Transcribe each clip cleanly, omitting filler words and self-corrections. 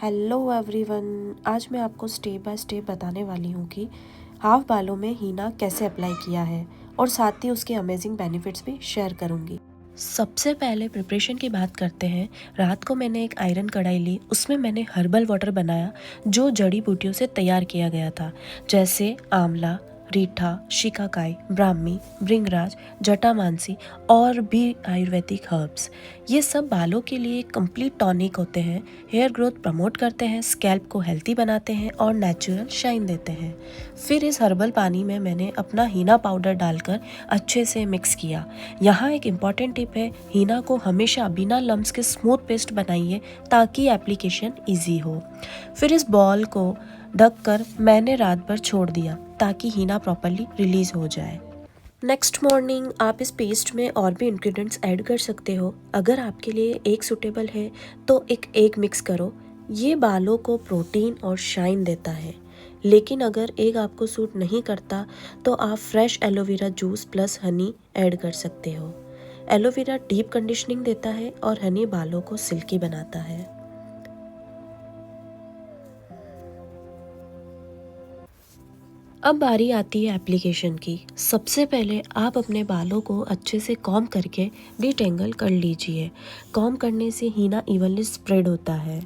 Hello everyone, आज मैं आपको स्टेप बाय स्टेप बताने वाली हूँ कि हाफ बालों में हीना कैसे अप्लाई किया है और साथ ही उसके अमेजिंग बेनिफिट्स भी शेयर करूँगी। सबसे पहले प्रिपरेशन की बात करते हैं। रात को मैंने एक आयरन कढ़ाई ली, उसमें मैंने हर्बल वाटर बनाया जो जड़ी बूटियों से तैयार किया गया था, जैसे आंवला, रीठा, शिकाकाई, ब्राह्मी, भृंगराज, जटामांसी और भी आयुर्वेदिक हर्ब्स। ये सब बालों के लिए कंप्लीट टॉनिक होते हैं, हेयर ग्रोथ प्रमोट करते हैं, स्कैल्प को हेल्थी बनाते हैं और नेचुरल शाइन देते हैं। फिर इस हर्बल पानी में मैंने अपना हीना पाउडर डालकर अच्छे से मिक्स किया। यहाँ एक इम्पॉर्टेंट टिप है, हीना को हमेशा बिना लम्स के स्मूथ पेस्ट बनाइए ताकि एप्लीकेशन ईजी हो। फिर इस बॉल को ढककर मैंने रात भर छोड़ दिया ताकि हीना प्रॉपरली रिलीज हो जाए। नेक्स्ट मॉर्निंग आप इस पेस्ट में और भी इंग्रेडिएंट्स ऐड कर सकते हो। अगर आपके लिए एग सूटेबल है तो एक एग मिक्स करो। ये बालों को प्रोटीन और शाइन देता है। लेकिन अगर एग आपको सूट नहीं करता तो आप fresh aloe vera juice plus honey add कर सकते हो। एलोवेरा डीप कंडीशनिंग देता है और हनी बालों को सिल्की बनाता है। अब बारी आती है एप्लीकेशन की। सबसे पहले आप अपने बालों को अच्छे से कॉम्ब करके डिटेंगल कर लीजिए। कॉम्ब करने से हीना इवनली स्प्रेड होता है।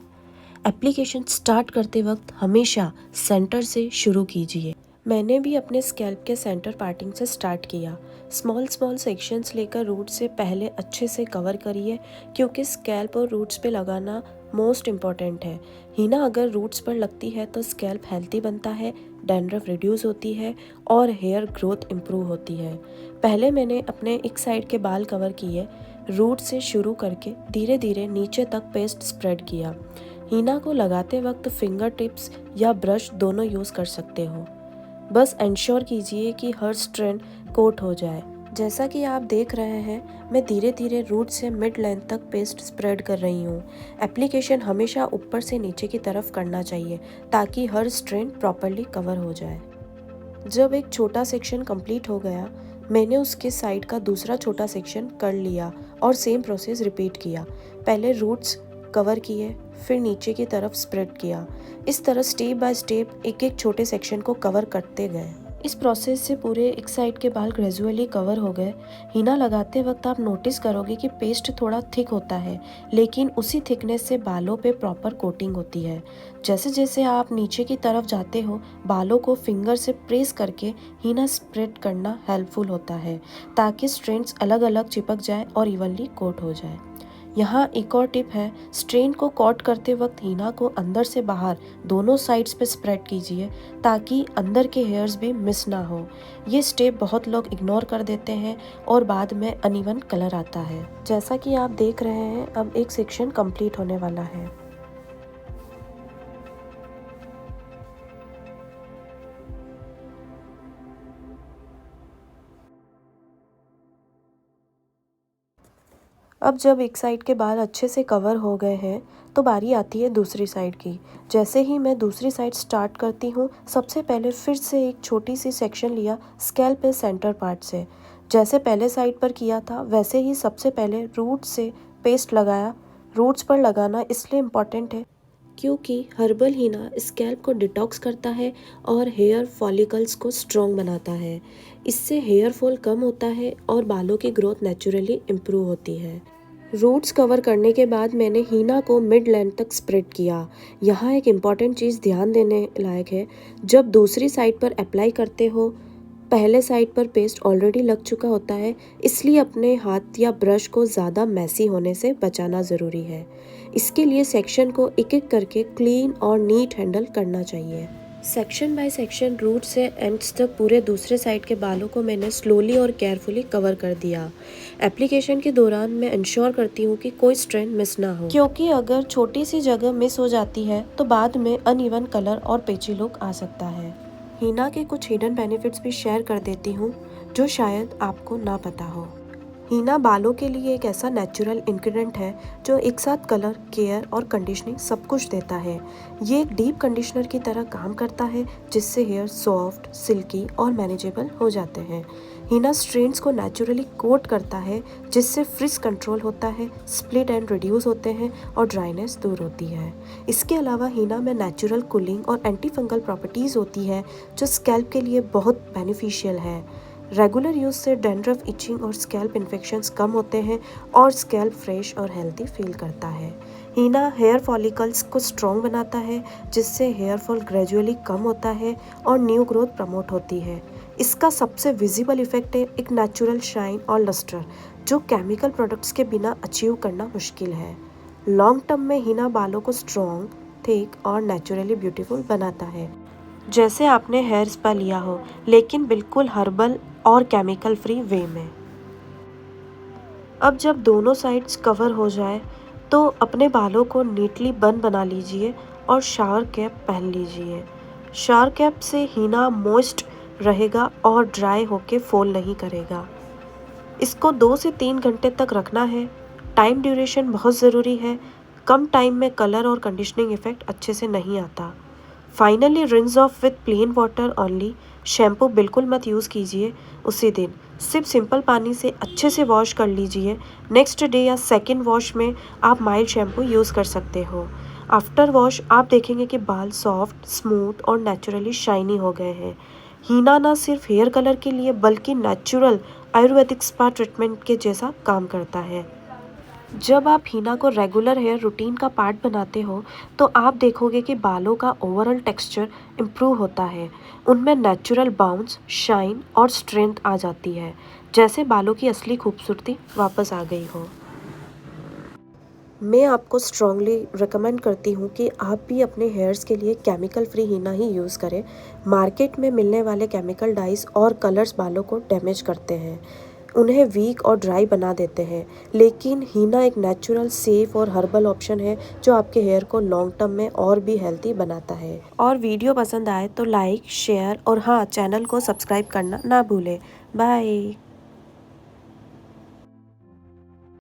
एप्लीकेशन स्टार्ट करते वक्त हमेशा सेंटर से शुरू कीजिए। मैंने भी अपने स्कैल्प के सेंटर पार्टिंग से स्टार्ट किया। स्मॉल स्मॉल सेक्शंस लेकर रूट से पहले अच्छे से कवर करिए, क्योंकि स्कैल्प और रूट्स पे लगाना मोस्ट इम्पॉर्टेंट है। हीना अगर रूट्स पर लगती है तो स्कैल्प हेल्थी बनता है, डैंड्रफ रिड्यूस होती है और हेयर ग्रोथ इम्प्रूव होती है। पहले मैंने अपने एक साइड के बाल कवर किए। रूट से शुरू करके धीरे धीरे नीचे तक पेस्ट स्प्रेड किया। हीना को लगाते वक्त फिंगर टिप्स या ब्रश दोनों यूज़ कर सकते हो। बस इंश्योर कीजिए कि हर स्ट्रैंड कोट हो जाए। जैसा कि आप देख रहे हैं, मैं धीरे धीरे रूट से मिड लेंथ तक पेस्ट स्प्रेड कर रही हूँ। एप्लीकेशन हमेशा ऊपर से नीचे की तरफ करना चाहिए ताकि हर स्ट्रैंड प्रॉपरली कवर हो जाए। जब एक छोटा सेक्शन कंप्लीट हो गया, मैंने उसके साइड का दूसरा छोटा सेक्शन कर लिया और सेम प्रोसेस रिपीट किया। पहले रूट्स कवर किए, फिर नीचे की तरफ स्प्रेड किया। इस तरह स्टेप बाय स्टेप एक एक छोटे सेक्शन को कवर करते गए। इस प्रोसेस से पूरे एक साइड के बाल ग्रेजुअली कवर हो गए। हीना लगाते वक्त आप नोटिस करोगे कि पेस्ट थोड़ा थिक होता है, लेकिन उसी थिकनेस से बालों पे प्रॉपर कोटिंग होती है। जैसे जैसे आप नीचे की तरफ जाते हो, बालों को फिंगर से प्रेस करके हीना स्प्रेड करना हेल्पफुल होता है ताकि स्ट्रैंड्स अलग अलग चिपक जाए और इवनली कोट हो जाए। यहाँ एक और टिप है, स्ट्रेन को कॉट करते वक्त हीना को अंदर से बाहर दोनों साइड्स पे स्प्रेड कीजिए ताकि अंदर के हेयर्स भी मिस ना हो। ये स्टेप बहुत लोग इग्नोर कर देते हैं और बाद में अनइवन कलर आता है। जैसा कि आप देख रहे हैं, अब एक सेक्शन कंप्लीट होने वाला है। अब जब एक साइड के बाल अच्छे से कवर हो गए हैं तो बारी आती है दूसरी साइड की। जैसे ही मैं दूसरी साइड स्टार्ट करती हूँ, सबसे पहले फिर से एक छोटी सी सेक्शन लिया स्कैल्प पे सेंटर पार्ट से। जैसे पहले साइड पर किया था वैसे ही सबसे पहले रूट से पेस्ट लगाया। रूट्स पर लगाना इसलिए इम्पॉर्टेंट है क्योंकि हर्बल हीना स्कैल्प को डिटॉक्स करता है और हेयर फॉलिकल्स को स्ट्रॉन्ग बनाता है। इससे हेयर फॉल कम होता है और बालों की ग्रोथ नेचुरली इम्प्रूव होती है। रूट्स कवर करने के बाद मैंने हीना को मिड लेंथ तक स्प्रेड किया। यहाँ एक इम्पॉर्टेंट चीज़ ध्यान देने लायक है, जब दूसरी साइड पर अप्लाई करते हो, पहले साइड पर पेस्ट ऑलरेडी लग चुका होता है, इसलिए अपने हाथ या ब्रश को ज़्यादा मैसी होने से बचाना ज़रूरी है। इसके लिए सेक्शन को एक एक करके क्लीन और नीट हैंडल करना चाहिए। सेक्शन बाय सेक्शन रूट से एंड्स तक पूरे दूसरे साइड के बालों को मैंने स्लोली और केयरफुली कवर कर दिया। एप्लीकेशन के दौरान मैं इंश्योर करती हूँ कि कोई स्ट्रैंड मिस ना हो, क्योंकि अगर छोटी सी जगह मिस हो जाती है तो बाद में अनइवन कलर और पेची लुक आ सकता है। हीना के कुछ हिडन बेनिफिट्स भी शेयर कर देती हूँ जो शायद आपको ना पता हो। हीना बालों के लिए एक ऐसा नेचुरल इंग्रेडिएंट है जो एक साथ कलर, केयर और कंडीशनिंग सब कुछ देता है। ये एक डीप कंडीशनर की तरह काम करता है जिससे हेयर सॉफ्ट, सिल्की और मैनेजेबल हो जाते हैं। हीना स्ट्रेंड्स को नेचुरली कोट करता है जिससे फ्रिज कंट्रोल होता है, स्प्लिट एंड रिड्यूस होते हैं और ड्राइनेस दूर होती है। इसके अलावा हीना में नेचुरल कूलिंग और एंटी फंगल प्रॉपर्टीज़ होती है जो स्कैल्प के लिए बहुत बेनिफिशियल है। रेगुलर यूज़ से डैंड्रफ, इचिंग और स्कैल्प इन्फेक्शंस कम होते हैं और स्कैल्प फ्रेश और हेल्दी फील करता है। हीना हेयर फॉलिकल्स को स्ट्रॉन्ग बनाता है जिससे हेयर फॉल ग्रेजुअली कम होता है और न्यू ग्रोथ प्रमोट होती है। इसका सबसे विजिबल इफेक्ट है एक नेचुरल शाइन और लस्टर जो केमिकल प्रोडक्ट्स के बिना अचीव करना मुश्किल है। लॉन्ग टर्म में हीना बालों को स्ट्रॉन्ग, थिक और नेचुरली ब्यूटीफुल बनाता है, जैसे आपने हेयर स्पा लिया हो, लेकिन बिल्कुल हर्बल और केमिकल फ्री वे में। अब जब दोनों साइड्स कवर हो जाए तो अपने बालों को नीटली बन बना लीजिए और शावर कैप पहन लीजिए। शावर कैप से हीना मॉइस्ट रहेगा और ड्राई होके फॉल नहीं करेगा। इसको 2 से 3 घंटे तक रखना है। टाइम ड्यूरेशन बहुत ज़रूरी है। कम टाइम में कलर और कंडीशनिंग इफेक्ट अच्छे से नहीं आता। Finally rinse of with plain water only. Shampoo बिल्कुल मत यूज़ कीजिए उसी दिन। सिर्फ सिंपल पानी से अच्छे से वॉश कर लीजिए। नेक्स्ट डे या सेकेंड वॉश में आप माइल्ड शैम्पू यूज़ कर सकते हो। आफ्टर वॉश आप देखेंगे कि बाल सॉफ्ट, स्मूथ और नेचुरली शाइनी हो गए हैं। हीना ना सिर्फ हेयर कलर के लिए बल्कि नेचुरल आयुर्वेदिक स्पा ट्रीटमेंट के जैसा काम करता है। जब आप हीना को रेगुलर हेयर रूटीन का पार्ट बनाते हो तो आप देखोगे कि बालों का ओवरऑल टेक्सचर इम्प्रूव होता है। उनमें नेचुरल बाउंस, शाइन और स्ट्रेंथ आ जाती है, जैसे बालों की असली खूबसूरती वापस आ गई हो। मैं आपको स्ट्रांगली रिकमेंड करती हूँ कि आप भी अपने हेयर्स के लिए केमिकल फ्री हीना ही यूज़ करें। मार्केट में मिलने वाले केमिकल डाइज और कलर्स बालों को डैमेज करते हैं, उन्हें वीक और ड्राई बना देते हैं, लेकिन हीना एक नेचुरल, सेफ और हर्बल ऑप्शन है जो आपके हेयर को लॉन्ग टर्म में और भी हेल्थी बनाता है। और वीडियो पसंद आए तो लाइक, शेयर और हाँ, चैनल को सब्सक्राइब करना ना भूलें। बाय।